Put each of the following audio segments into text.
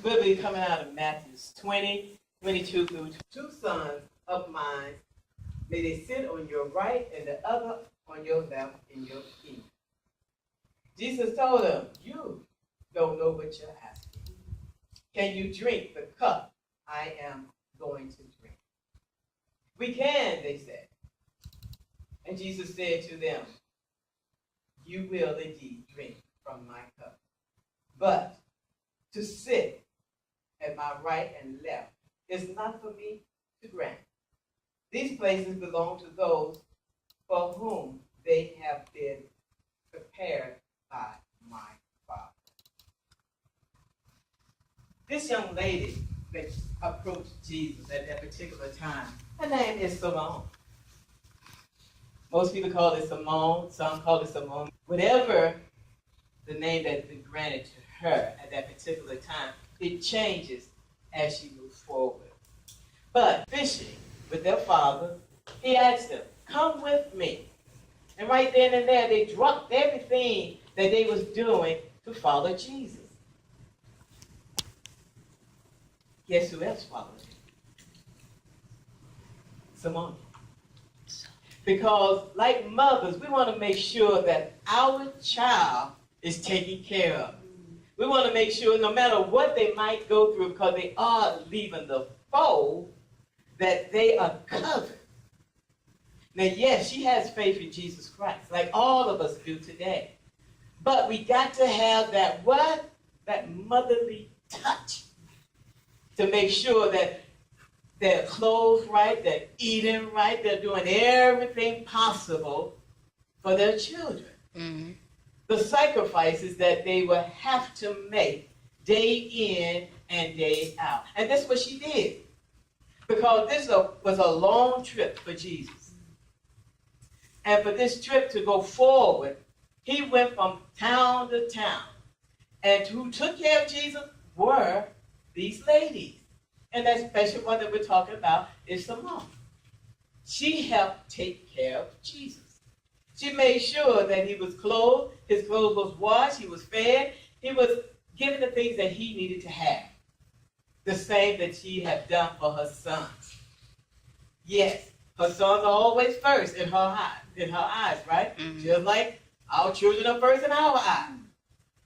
We'll be coming out of Matthew 20, 22 through 2 sons of mine. May they sit on your right and the other on your left in your kingdom. Jesus told them, you don't know what you're asking. Can you drink the cup I am going to drink? We can, they said. And Jesus said to them, you will indeed drink from my cup. But to sit at my right and left is not for me to grant. These places belong to those for whom they have been prepared by my Father. This young lady that approached Jesus at that particular time, her name is Simone. Most people call it Simone, some call it Simone. Whatever the name that's been granted to her at that particular time, it changes as she moves forward. But fishing with their father, he asked them, come with me. And right then and there, they dropped everything that they was doing to follow Jesus. Guess who else followed him? Simone. Because like mothers, we want to make sure that our child is taken care of. We want to make sure no matter what they might go through, because they are leaving the fold, that they are covered. Now, yes, she has faith in Jesus Christ, like all of us do today. But we got to have that what? That motherly touch to make sure that they're clothed right, they're eating right, they're doing everything possible for their children. Mm-hmm. The sacrifices that they will have to make day in and day out. And that's what she did. Because this was a long trip for Jesus. And for this trip to go forward, he went from town to town. And who took care of Jesus were these ladies. And that special one that we're talking about is Simone. She helped take care of Jesus. She made sure that he was clothed, his clothes was washed, he was fed, he was given the things that he needed to have. The same that she had done for her sons. Yes, her sons are always first in her eyes, right? Mm-hmm. Just like our children are first in our eyes.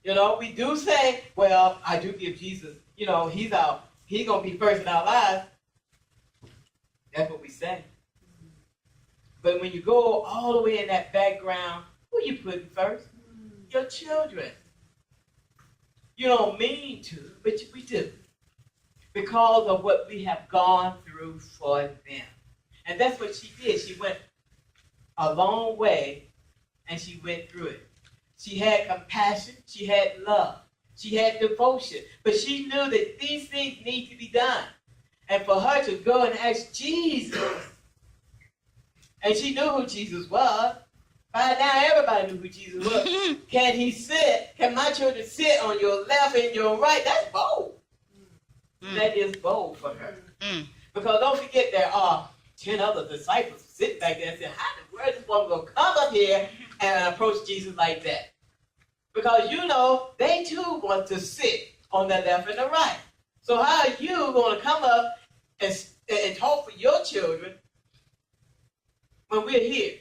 You know, we do say, well, I do give Jesus, you know, he's going to be first in our lives. That's what we say. But when you go all the way in that background, who you putting first? Your children. You don't mean to, but we do. Because of what we have gone through for them. And that's what she did. She went a long way, and she went through it. She had compassion. She had love. She had devotion. But she knew that these things need to be done. And for her to go and ask Jesus, and she knew who Jesus was. By now, everybody knew who Jesus was. Can he sit? Can my children sit on your left and your right? That's bold. That is bold for her. Because don't forget, there are 10 other disciples sitting back there and saying, how in the world is this woman going to come up here and approach Jesus like that? Because, you know, they too want to sit on the left and the right. So how are you going to come up and talk for your children when we're here?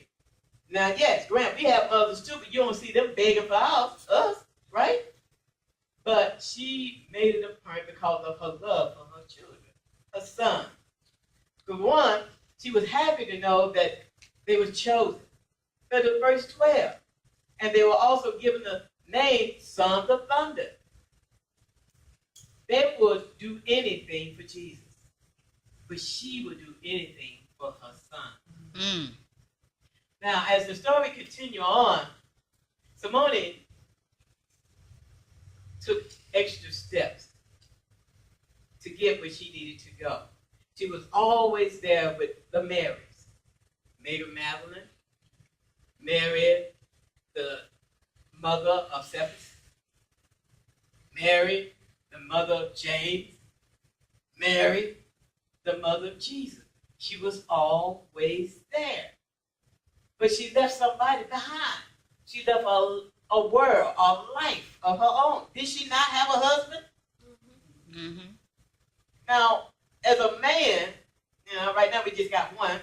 Now, yes, Grant, we have mothers too, but you don't see them begging for us, right? But she made it a point because of her love for her children, her son. For one, she was happy to know that they were chosen. They're the first 12. And they were also given the name Sons of Thunder. They would do anything for Jesus. But she would do anything for her son. Now, as the story continues on, Simone took extra steps to get where she needed to go. She was always there with the Marys. Mary Magdalene, Mary, the mother of Cephas, Mary, the mother of James, Mary, the mother of Jesus. She was always there. But she left somebody behind. She left a world, a life of her own. Did she not have a husband? Mm-hmm. Now, as a man, right now we just got one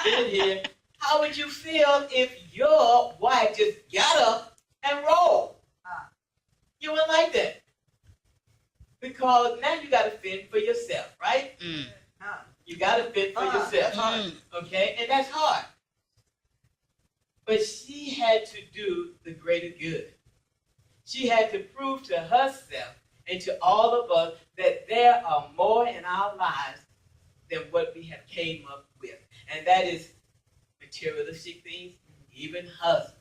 in here. How would you feel if your wife just got up and rolled? You wouldn't like that. Because now you got to fend for yourself, right? Mm. You got to fend for yourself. Okay? And that's hard. But she had to do the greater good. She had to prove to herself and to all of us that there are more in our lives than what we have came up with. And that is materialistic things, even husband.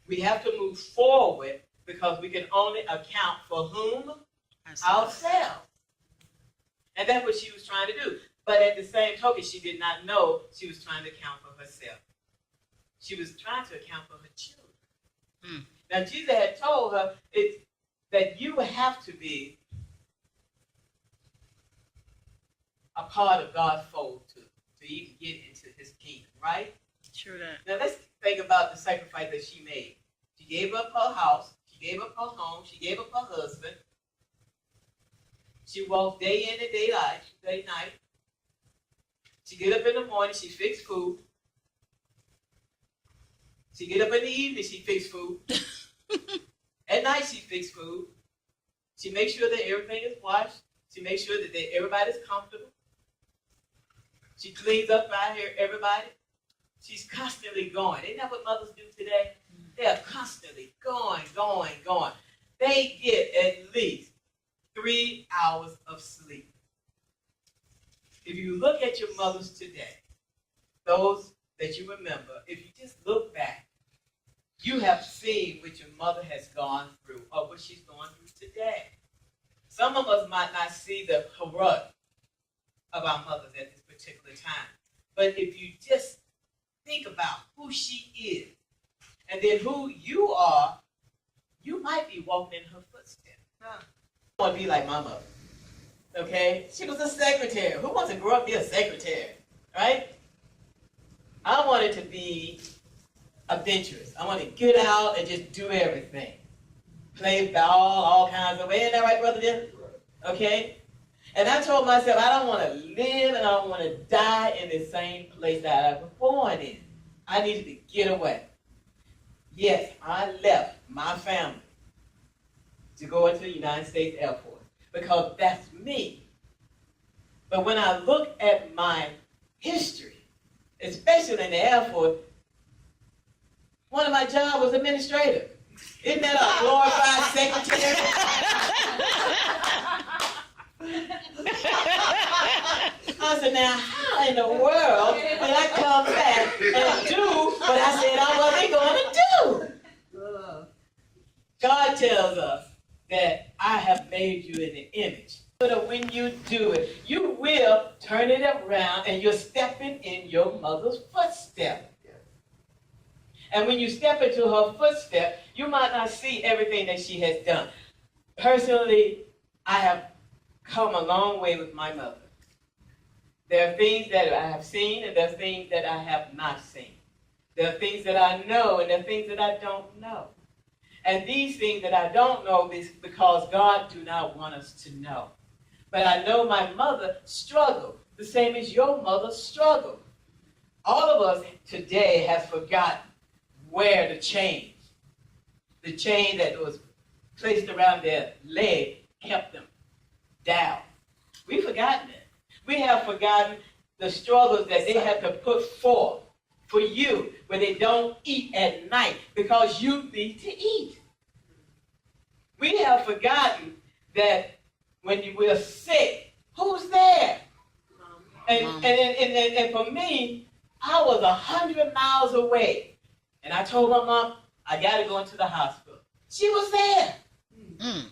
We have to move forward because we can only account for whom? Ourselves. And that's what she was trying to do. But at the same token, she did not know she was trying to account for herself. She was trying to account for her children. Mm. Now, Jesus had told her that you have to be a part of God's fold to even get into his kingdom, right? True that. Now, let's think about the sacrifice that she made. She gave up her house. She gave up her home. She gave up her husband. She walked day in and day night. She get up in the morning. She fixed food. She get up in the evening. She fixed food. At night, she fixed food. She makes sure that everything is washed. She makes sure that everybody's comfortable. She cleans up out here, everybody. She's constantly going. Isn't that what mothers do today? They're constantly going. They get at least 3 hours of sleep. If you look at your mothers today, those that you remember, if you just look back, you have seen what your mother has gone through or what she's going through today. Some of us might not see the heroic of our mothers at this particular time. But if you just think about who she is and then who you are, you might be walking in her footsteps. I want to be like my mother. Okay? She was a secretary. Who wants to grow up and be a secretary? Right? I wanted to be adventurous. I wanted to get out and just do everything. Play ball all kinds of ways. Isn't that right, Brother Jim? Okay? And I told myself, I don't want to live and I don't want to die in the same place that I was born in. I needed to get away. Yes, I left my family to go into the United States Air Force because that's me. But when I look at my history, especially in the Air Force, one of my jobs was administrator. Isn't that a glorified secretary? I said, now how in the world did I come back and do what I said I wasn't going to do? God tells us that I have made you in the image. But when you do it, you will turn it around and you're stepping in your mother's footsteps. And when you step into her footsteps, you might not see everything that she has done. Personally, I have come a long way with my mother. There are things that I have seen and there are things that I have not seen. There are things that I know and there are things that I don't know. And these things that I don't know is because God do not want us to know. But I know my mother struggled, the same as your mother struggled. All of us today have forgotten where the chain that was placed around their leg kept them down. We've forgotten it. We have forgotten the struggles that they had to put forth for you when they don't eat at night because you need to eat. We have forgotten that when you were sick, who's there? And for me, I was 100 miles away. And I told my mom, I got to go into the hospital. She was there. Mm.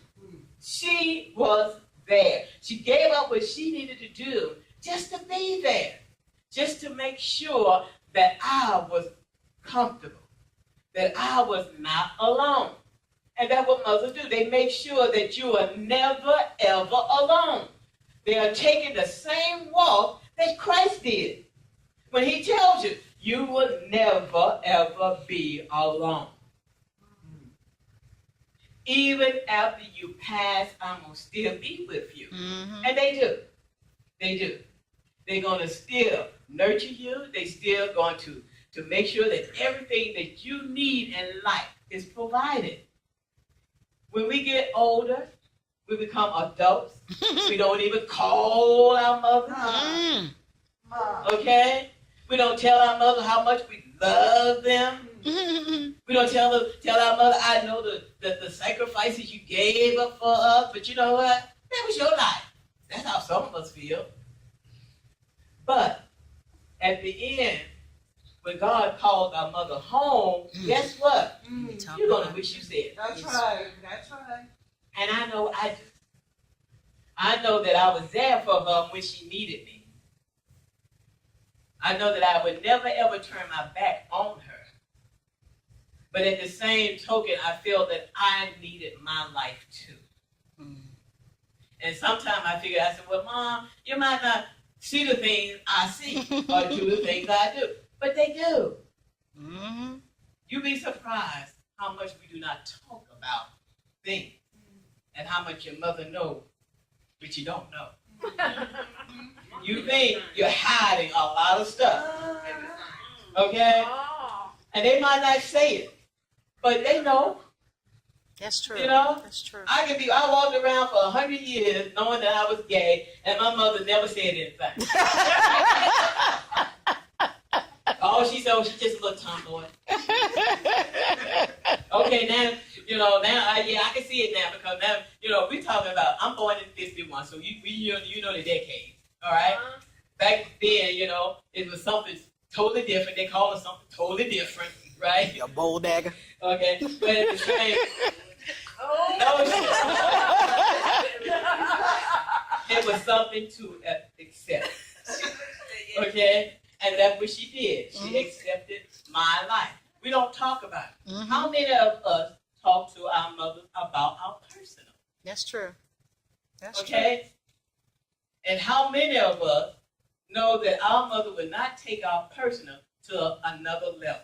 She was there. She gave up what she needed to do just to be there, just to make sure that I was comfortable, that I was not alone. And that's what mothers do. They make sure that you are never, ever alone. They are taking the same walk that Christ did. When he tells you, you will never, ever be alone. even after you pass, I'm going to still be with you. Mm-hmm. And they do. They do. They're going to still nurture you. They still going to make sure that everything that you need in life is provided. When we get older, we become adults. We don't even call our mother. Okay? We don't tell our mother how much we love them. We don't tell our mother, I know the sacrifices you gave up for us, but you know what? That was your life. That's how some of us feel. But at the end, when God calls our mother home, guess what? You're going to wish you said. That's right. That's right. And I know I do. I know that I was there for her when she needed me. I know that I would never ever turn my back on her. But at the same token, I feel that I needed my life too. And sometimes I figure, I said, well, Mom, you might not see the things I see or do the things I do. But they do. Mm-hmm. You'd be surprised how much we do not talk about things and how much your mother knows, but you don't know. You think you're hiding a lot of stuff. Okay? And they might not say it, but they know. That's true. You know? That's true. I walked around for 100 years knowing that I was gay, and my mother never said anything. All she said was she just a little tomboy. Okay, now, I can see it now because now, we're talking about, I'm born in 51, so you know the decades, all right? Back then, it was something totally different. They call it something totally different, right? A bold dagger. Okay, but at the same, it was something to accept. Okay? And that's what she did. She accepted my life. We don't talk about it. Mm-hmm. How many of us talk to our mothers about our personal? That's true. That's okay? And how many of us know that our mother would not take our personal to another level?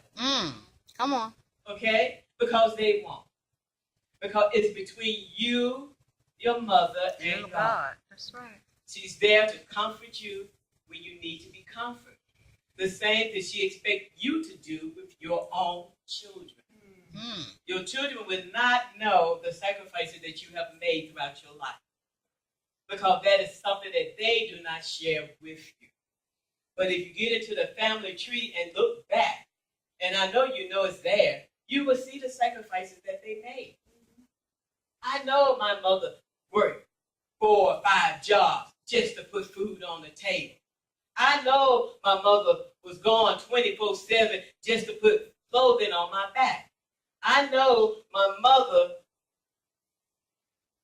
Come on. Okay? Because they won't. Because it's between you, your mother, and God. That's right. She's there to comfort you when you need to be comforted. The same that she expects you to do with your own children. Your children will not know the sacrifices that you have made throughout your life. Because that is something that they do not share with you. But if you get into the family tree and look back, and I know you know it's there, you will see the sacrifices that they made. I know my mother worked 4 or 5 jobs just to put food on the table. I know my mother was gone 24/7 just to put clothing on my back. I know my mother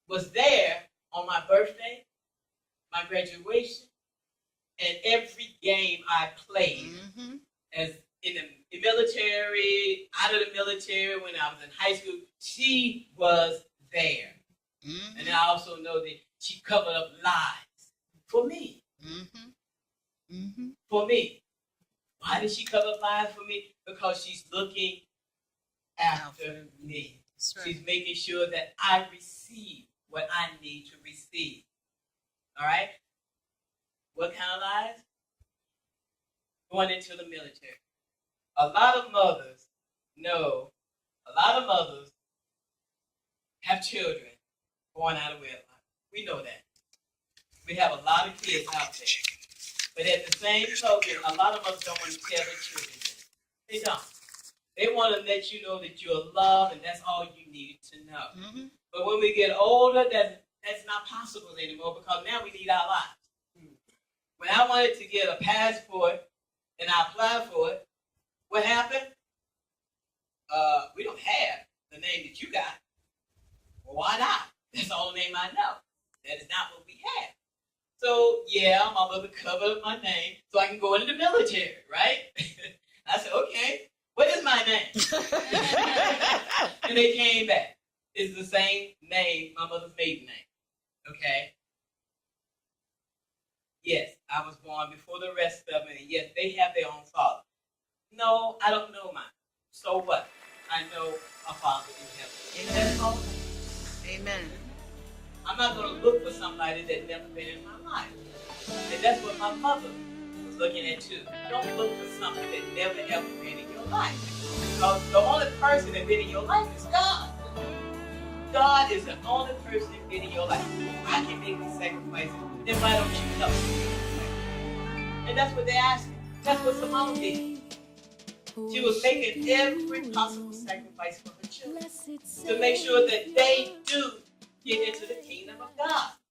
was there on my birthday, my graduation, and every game I played. As in the military, out of the military, when I was in high school, she was there. And I also know that she covered up lies for me. For me. Why did she cover up lies for me? Because she's looking after me. Right. She's making sure that I receive what I need to receive. All right? What kind of lies? Going into the military. A lot of mothers have children born out of wedlock. We know that. We have a lot of kids out there. But at the same token, a lot of us don't want to tell their children this. They don't. They want to let you know that you're loved and that's all you need to know. But when we get older, that's not possible anymore because now we need our lives. When I wanted to get a passport and I applied for it, what happened? We don't have the name that you got. Well, why not? That's the only name I know. That is not what we have. So, yeah, my mother covered up my name so I can go into the military, right? I said, okay, what is my name? And they came back. It's the same name, my mother's maiden name, okay? Yes, I was born before the rest of them, and yes, they have their own father. No, I don't know mine. So what? I know a father in heaven. Isn't that all? Amen. I'm not going to look for somebody that never been in my life. And that's what my mother was looking at too. Don't look for something that never ever been in your life. Because the only person that been in your life is God. God is the only person that been in your life. I can make the sacrifice. Then why don't you help me? And that's what they asked me. That's what Simone did. She was making every possible sacrifice for her children to make sure that they do get into the kingdom of God.